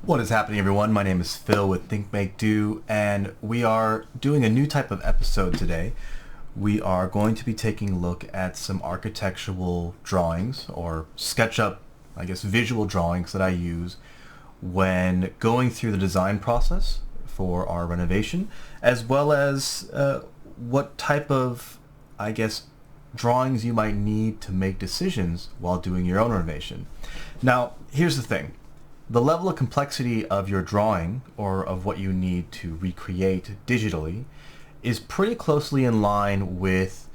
What is happening, everyone? My name is Phil with Think Make Do, and we are doing a new type of episode today. We are going to be taking a look at some architectural drawings, or Sketchup, I guess, visual drawings that I use when going through the design process for our renovation, as well as what type of, I guess, drawings you might need to make decisions while doing your own renovation. Now, here's the thing. The level of complexity of your drawing, or of what you need to recreate digitally, is pretty closely in line with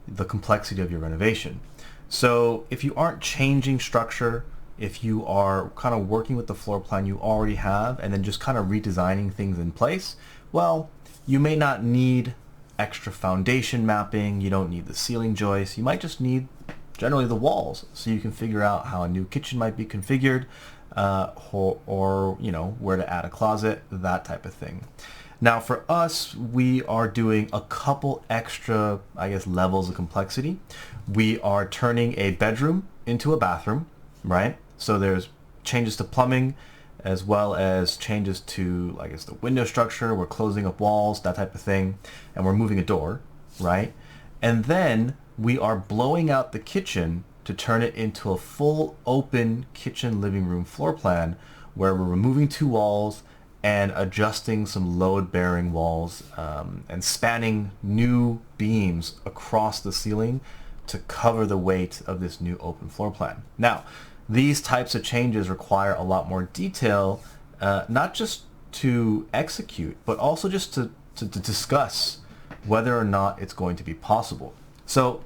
the complexity of your renovation. So if you aren't changing structure, if you are kind of working with the floor plan you already have and then just kind of redesigning things in place, well, you may not need extra foundation mapping, you don't need the ceiling joists, you might just need generally the walls, so you can figure out how a new kitchen might be configured, or you know, where to add a closet, that type of thing. Now for us, we are doing a couple extra, I guess, levels of complexity. We are turning a bedroom into a bathroom, right? So there's changes to plumbing, as well as changes to, I guess, the window structure. We're closing up walls, that type of thing, and we're moving a door, right? And then we are blowing out the kitchen to turn it into a full open kitchen living room floor plan, where we're removing two walls and adjusting some load-bearing walls, and spanning new beams across the ceiling to cover the weight of this new open floor plan. Now, these types of changes require a lot more detail, not just to execute, but also just to discuss whether or not it's going to be possible. So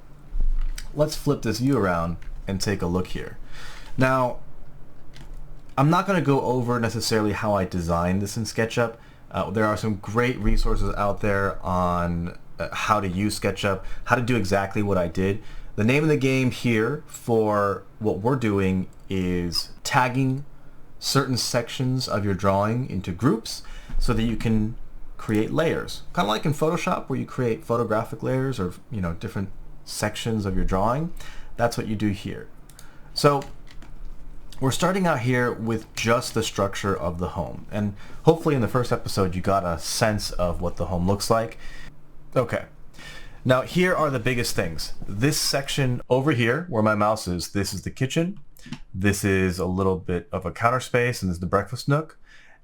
let's flip this view around and take a look here. Now, I'm not going to go over necessarily how I designed this in SketchUp. There are some great resources out there on how to use SketchUp, how to do exactly what I did. The name of the game here for what we're doing is tagging certain sections of your drawing into groups so that you can create layers. Kind of like in Photoshop, where you create photographic layers, or, you know, different sections of your drawing. That's what you do here. So we're starting out here with just the structure of the home, and hopefully in the first episode you got a sense of what the home looks like. Okay, now here are the biggest things. This section over here where my mouse is, this is the kitchen. This is a little bit of a counter space, and this is the breakfast nook.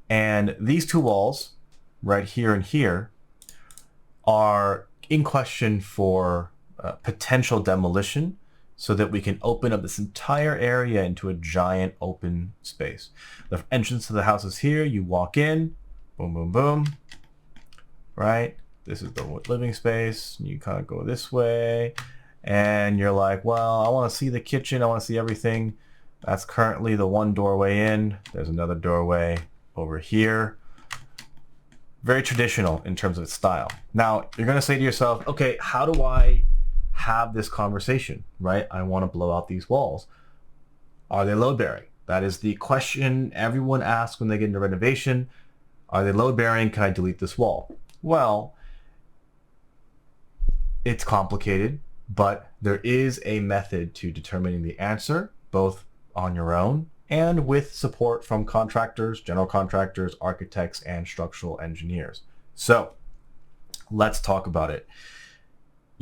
And these two walls right here and here are in question for potential demolition, so that we can open up this entire area into a giant open space. The entrance to the house is here. You walk in, boom, boom, boom, right? This is the living space. You kind of go this way, and you're like, well, I want to see the kitchen. I want to see everything. That's currently the one doorway in. There's another doorway over here. Very traditional in terms of its style. Now, you're going to say to yourself, okay, how do I have this conversation, right? I want to blow out these walls. Are they load bearing? That is the question everyone asks when they get into renovation. Are they load bearing? Can I delete this wall? Well, it's complicated, but there is a method to determining the answer, both on your own and with support from contractors, general contractors, architects, and structural engineers. So let's talk about it.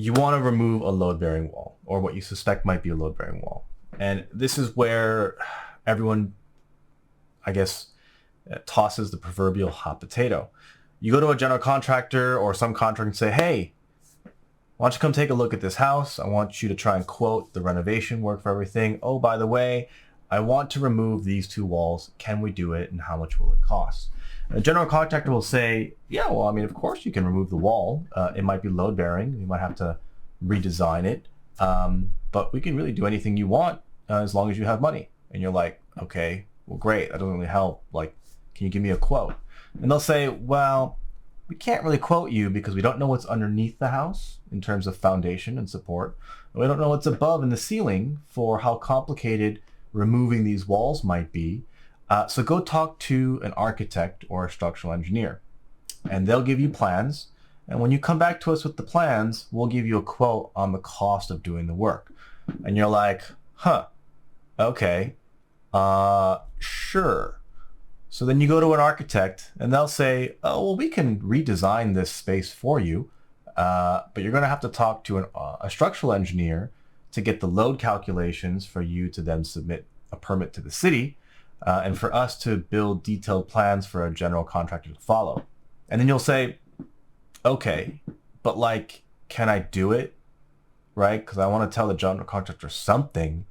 You want to remove a load-bearing wall, or what you suspect might be a load-bearing wall. And this is where everyone, I guess, tosses the proverbial hot potato. You go to a general contractor or some contractor and say, hey, why don't you come take a look at this house? I want you to try and quote the renovation work for everything. Oh, by the way, I want to remove these two walls. Can we do it, and how much will it cost? A general contractor will say, yeah, well, I mean, of course you can remove the wall. It might be load bearing. You might have to redesign it. But we can really do anything you want as long as you have money. And you're like, okay, well, great. That doesn't really help. Like, can you give me a quote? And they'll say, well, we can't really quote you because we don't know what's underneath the house in terms of foundation and support. And we don't know what's above in the ceiling for how complicated removing these walls might be. So go talk to an architect or a structural engineer, and they'll give you plans. And when you come back to us with the plans, we'll give you a quote on the cost of doing the work. And you're like, huh, okay, sure. So then you go to an architect and they'll say, oh, well, we can redesign this space for you, but you're going to have to talk to a structural engineer to get the load calculations for you to then submit a permit to the city, and for us to build detailed plans for a general contractor to follow. And then you'll say, okay, but like, can I do it? Right? Because I want to tell the general contractor something.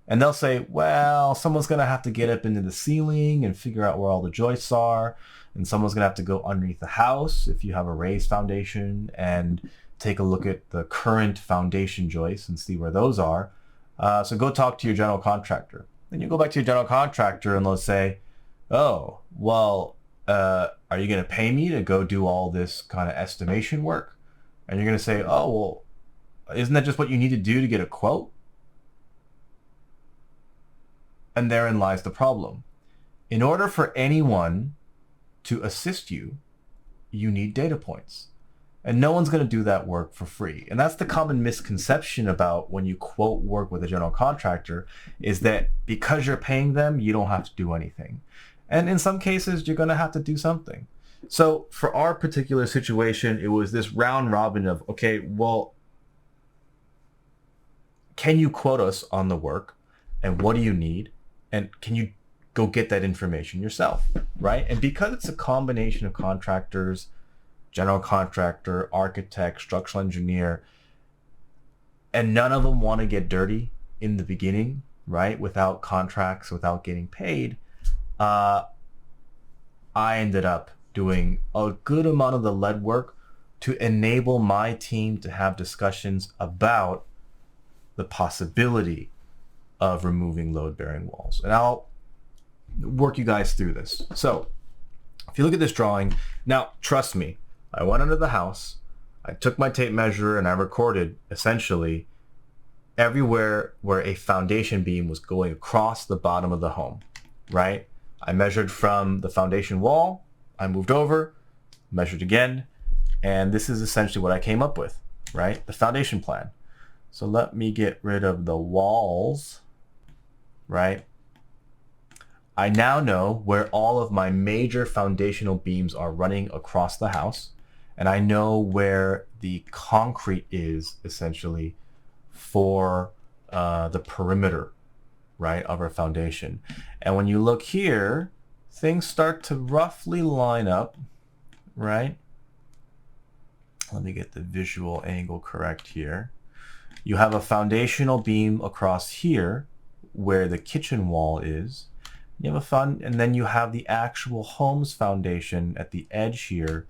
And they'll say, well, someone's going to have to get up into the ceiling and figure out where all the joists are. And someone's going to have to go underneath the house if you have a raised foundation and take a look at the current foundation joists and see where those are. So go talk to your general contractor. Then you go back to your general contractor and they'll say, oh, well, are you going to pay me to go do all this kind of estimation work? And you're going to say, oh, well, isn't that just what you need to do to get a quote? And therein lies the problem. In order for anyone to assist you, you need data points. And no one's going to do that work for free. And that's the common misconception about when you quote work with a general contractor, is that because you're paying them, you don't have to do anything. And in some cases, you're going to have to do something. So for our particular situation, it was this round robin of, okay, well, can you quote us on the work? And what do you need? And can you go get that information yourself, right? And because it's a combination of contractors, general contractor, architect, structural engineer, and none of them want to get dirty in the beginning, right? Without contracts, without getting paid, I ended up doing a good amount of the lead work to enable my team to have discussions about the possibility of removing load-bearing walls. And I'll work you guys through this. So if you look at this drawing, now trust me, I went under the house, I took my tape measure and I recorded essentially everywhere where a foundation beam was going across the bottom of the home, right? I measured from the foundation wall, I moved over, measured again, and this is essentially what I came up with, right? The foundation plan. So let me get rid of the walls, right? I now know where all of my major foundational beams are running across the house, and I know where the concrete is essentially for the perimeter, right, of our foundation. And when you look here, things start to roughly line up, right? Let me get the visual angle correct here. You have a foundational beam across here where the kitchen wall is. You have and then you have the actual home's foundation at the edge here,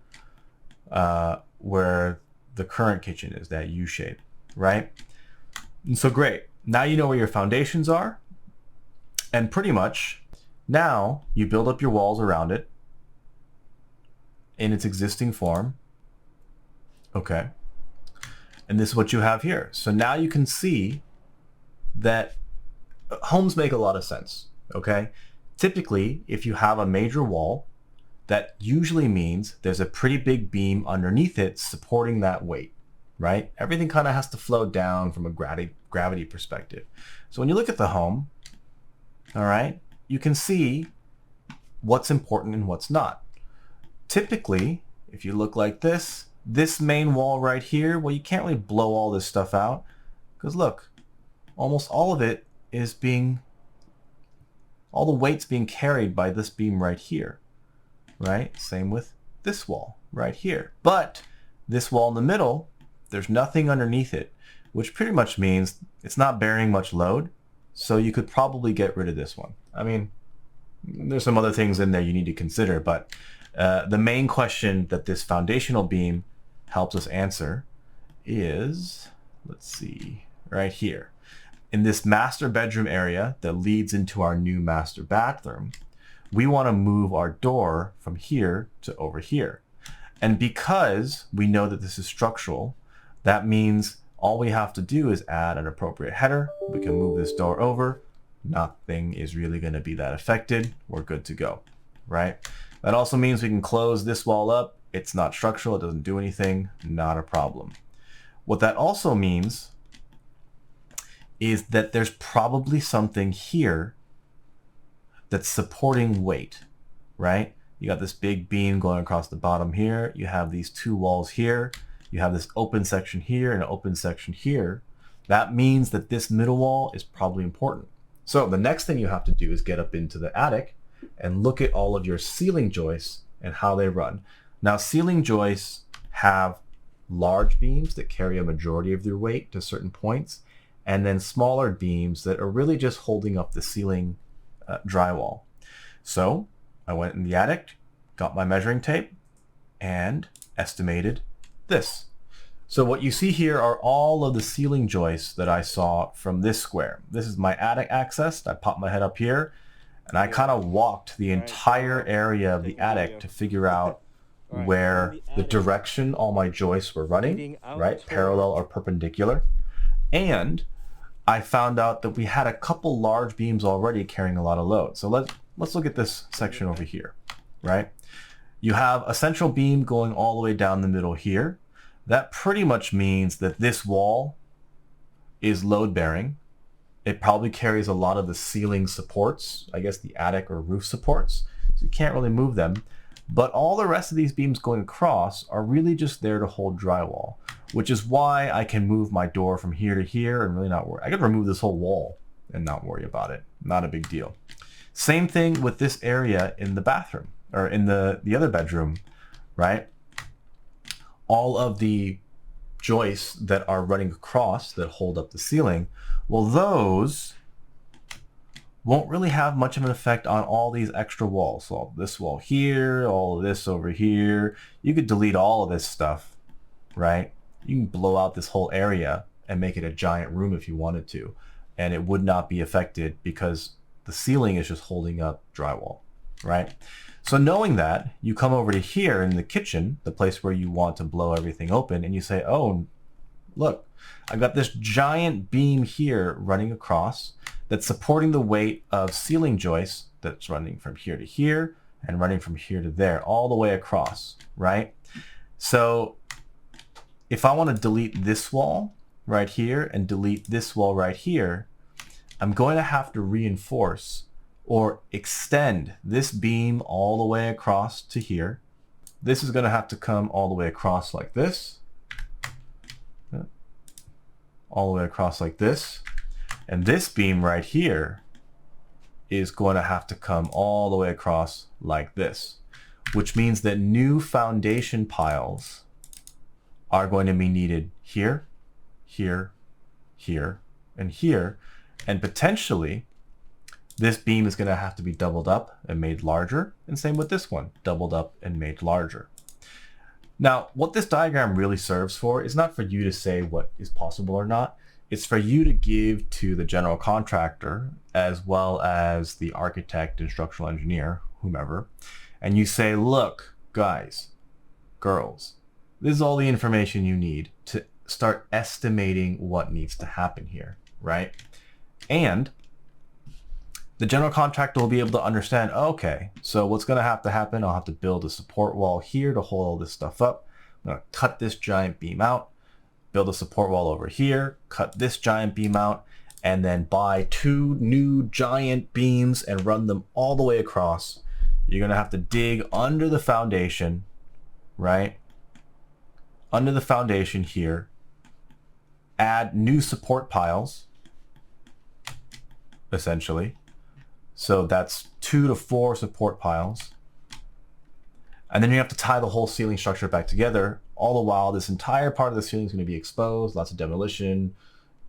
where the current kitchen is, that U shape, right? And so great. Now you know where your foundations are, and pretty much now you build up your walls around it in its existing form. Okay. And this is what you have here. So now you can see that homes make a lot of sense, okay? Typically, if you have a major wall, that usually means there's a pretty big beam underneath it supporting that weight, right? Everything kind of has to flow down from a gravity perspective. So when you look at the home, all right, you can see what's important and what's not. Typically, if you look like this main wall right here, well, you can't really blow all this stuff out because look, almost all of it is all the weight's being carried by this beam right here, right? Same with this wall right here. But this wall in the middle, there's nothing underneath it, which pretty much means it's not bearing much load. So you could probably get rid of this one. I mean, there's some other things in there you need to consider, but the main question that this foundational beam helps us answer is, let's see, right here. In this master bedroom area that leads into our new master bathroom, we want to move our door from here to over here. And because we know that this is structural, that means all we have to do is add an appropriate header. We can move this door over. Nothing is really going to be that affected. We're good to go, right? That also means we can close this wall up. It's not structural. It doesn't do anything. Not a problem. What that also means is that there's probably something here that's supporting weight, right? You got this big beam going across the bottom here. You have these two walls here. You have this open section here and an open section here. That means that this middle wall is probably important. So the next thing you have to do is get up into the attic and look at all of your ceiling joists and how they run. Now, ceiling joists have large beams that carry a majority of their weight to certain points, and then smaller beams that are really just holding up the ceiling drywall. So I went in the attic, got my measuring tape, and estimated this. So what you see here are all of the ceiling joists that I saw from this square. This is my attic access. I popped my head up here, and I kind of walked the entire area of the attic to figure out where the direction all my joists were running, right? Parallel or perpendicular. And I found out that we had a couple large beams already carrying a lot of load. So let's look at this section over here, right? You have a central beam going all the way down the middle here. That pretty much means that this wall is load bearing. It probably carries a lot of the ceiling supports, I guess the attic or roof supports. So you can't really move them. But all the rest of these beams going across are really just there to hold drywall, which is why I can move my door from here to here and really not worry. I could remove this whole wall and not worry about it. Not a big deal. Same thing with this area in the bathroom or in the other bedroom, right? All of the joists that are running across that hold up the ceiling, well, those won't really have much of an effect on all these extra walls. So this wall here, all of this over here, you could delete all of this stuff, right? You can blow out this whole area and make it a giant room if you wanted to, and it would not be affected because the ceiling is just holding up drywall, right? So knowing that, you come over to here in the kitchen, the place where you want to blow everything open, and you say, oh, look, I've got this giant beam here running across that's supporting the weight of ceiling joists that's running from here to here and running from here to there, all the way across, right? So if I want to delete this wall right here and delete this wall right here, I'm going to have to reinforce or extend this beam all the way across to here. This is going to have to come all the way across like this, all the way across like this. And this beam right here is going to have to come all the way across like this, which means that new foundation piles are going to be needed here, here, here, and here. And potentially, this beam is going to have to be doubled up and made larger, and same with this one, doubled up and made larger. Now, what this diagram really serves for is not for you to say what is possible or not. It's for you to give to the general contractor as well as the architect and structural engineer, whomever, and you say, look, guys, girls, this is all the information you need to start estimating what needs to happen here, right? And the general contractor will be able to understand, okay, so what's going to happen, I'll have to build a support wall here to hold all this stuff up. I'm going to cut this giant beam out, build a support wall over here, cut this giant beam out, and then buy 2 new giant beams and run them all the way across. You're going to have to dig under the foundation, right? Under the foundation here, add new support piles, essentially. So that's 2 to 4 support piles. And then you have to tie the whole ceiling structure back together. All the while, this entire part of the ceiling is going to be exposed, lots of demolition,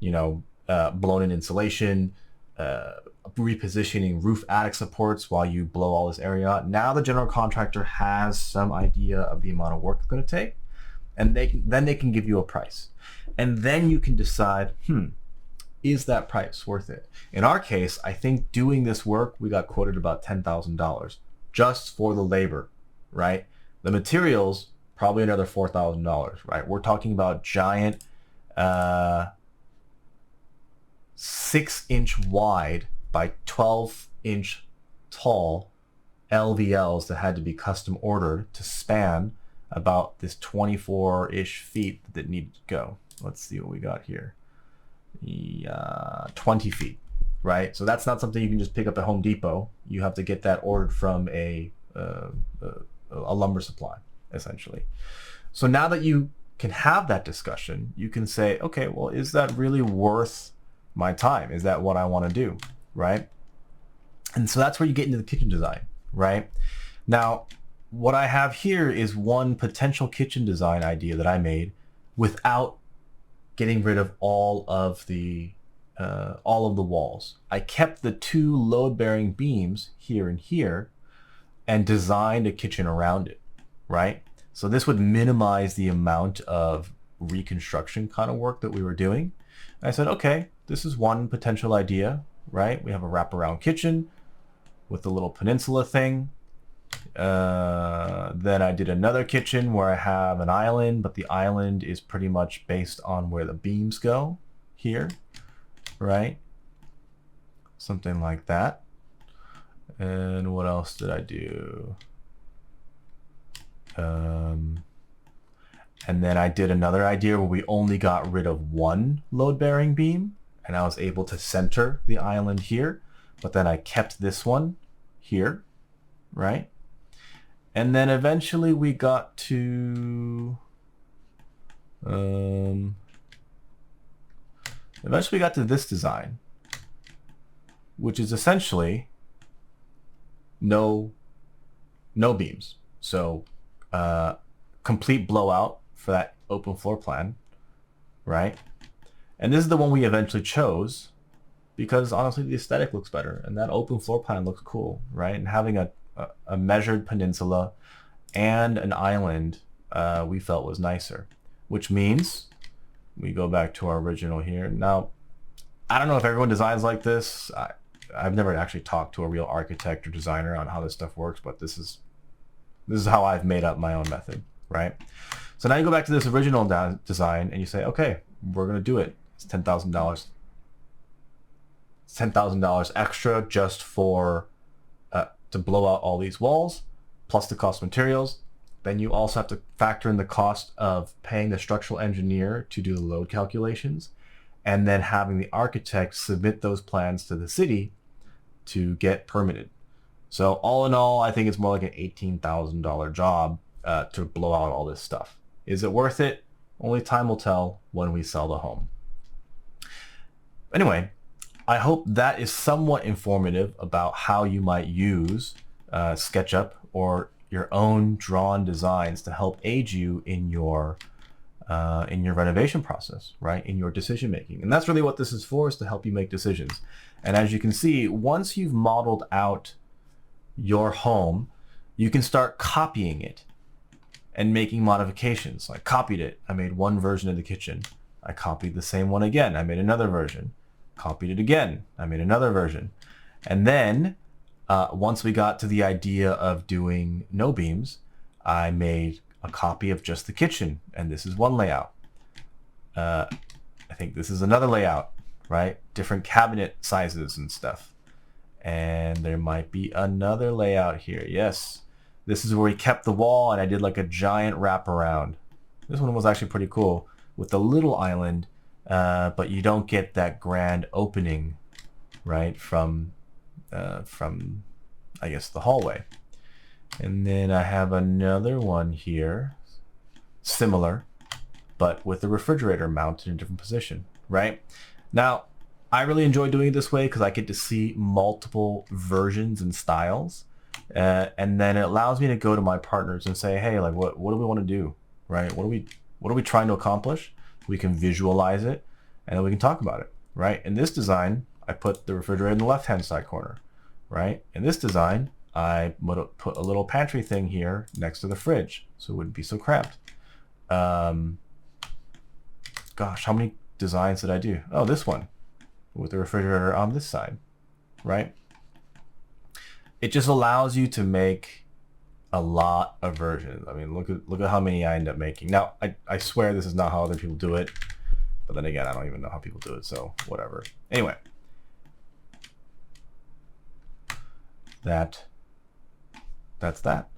blown in insulation, repositioning roof attic supports while you blow all this area out. Now the general contractor has some idea of the amount of work it's going to take, and then they can give you a price. And then you can decide, is that price worth it? In our case, I think doing this work, we got quoted about $10,000 just for the labor, right? The materials, probably another $4,000, right? We're talking about giant 6-inch wide by 12-inch tall LVLs that had to be custom ordered to span about this 24-ish feet that needed to go. Let's see what we got here. 20 feet, right? So that's not something you can just pick up at Home Depot. You have to get that ordered from a a lumber supply, essentially. So now that you can have that discussion, you can say, okay, well, is that really worth my time? Is that what I want to do, right? And so that's where you get into the kitchen design, right? Now, what I have here is one potential kitchen design idea that I made without getting rid of all of the walls. I kept the two load-bearing beams here and here and designed a kitchen around it, right? So this would minimize the amount of reconstruction kind of work that we were doing. And I said, okay, this is one potential idea, right? We have a wraparound kitchen with the little peninsula thing. Then I did another kitchen where I have an island, but the island is pretty much based on where the beams go here, right? Something like that. And what else did I do? And then I did another idea where we only got rid of one load-bearing beam, and I was able to center the island here, but then I kept this one here, right? And then eventually we got to this design, which is essentially no beams. So complete blowout for that open floor plan, right? And this is the one we eventually chose because honestly the aesthetic looks better and that open floor plan looks cool, right? And having a measured peninsula and an island we felt was nicer, which means we go back to our original here. Now, I don't know if everyone designs like this. I've never actually talked to a real architect or designer on how this stuff works, but this is how I've made up my own method, right? So now you go back to this original design and you say, okay, we're going to do it. It's $10,000. It's $10,000 extra just for to blow out all these walls, plus the cost of materials. Then you also have to factor in the cost of paying the structural engineer to do the load calculations, and then having the architect submit those plans to the city to get permitted. So all in all, I think it's more like an $18,000 job to blow out all this stuff. Is it worth it? Only time will tell when we sell the home. Anyway, I hope that is somewhat informative about how you might use SketchUp or your own drawn designs to help aid you in your renovation process, right? In your decision making. And that's really what this is for, is to help you make decisions. And as you can see, once you've modeled out your home, you can start copying it and making modifications. So I copied it. I made one version of the kitchen. I copied the same one again. I made another version. Copied it again. I made another version. And then once we got to the idea of doing no beams, I made a copy of just the kitchen. And this is one layout. I think this is another layout, right? Different cabinet sizes and stuff. And there might be another layout here. Yes. This is where we kept the wall and I did like a giant wraparound. This one was actually pretty cool with the little island, but you don't get that grand opening, right, from I guess the hallway. And then I have another one here, similar, but with the refrigerator mounted in a different position, right? Now, I really enjoy doing it this way because I get to see multiple versions and styles. And then it allows me to go to my partners and say, hey, like what do we want to do, right? What are we trying to accomplish? We can visualize it and then we can talk about it, right? In this design, I put the refrigerator in the left-hand side corner, right? In this design, I put a little pantry thing here next to the fridge so it wouldn't be so cramped. Gosh, how many designs did I do? Oh, this one with the refrigerator on this side, right? It just allows you to make a lot of versions. I mean, look at how many I end up making. Now, I swear this is not how other people do it, but then again, I don't even know how people do it, so whatever. Anyway, that's that.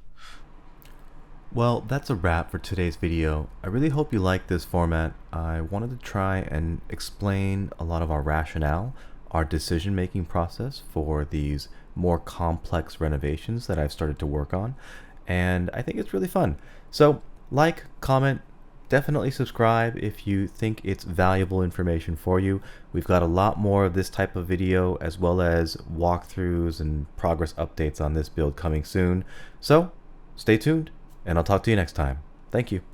Well, that's a wrap for today's video. I really hope you liked this format. I wanted to try and explain a lot of our rationale our decision-making process for these more complex renovations that I've started to work on, and I think it's really fun. So like, comment, definitely subscribe if you think it's valuable information for you. We've got a lot more of this type of video, as well as walkthroughs and progress updates on this build coming soon. So stay tuned, and I'll talk to you next time. Thank you.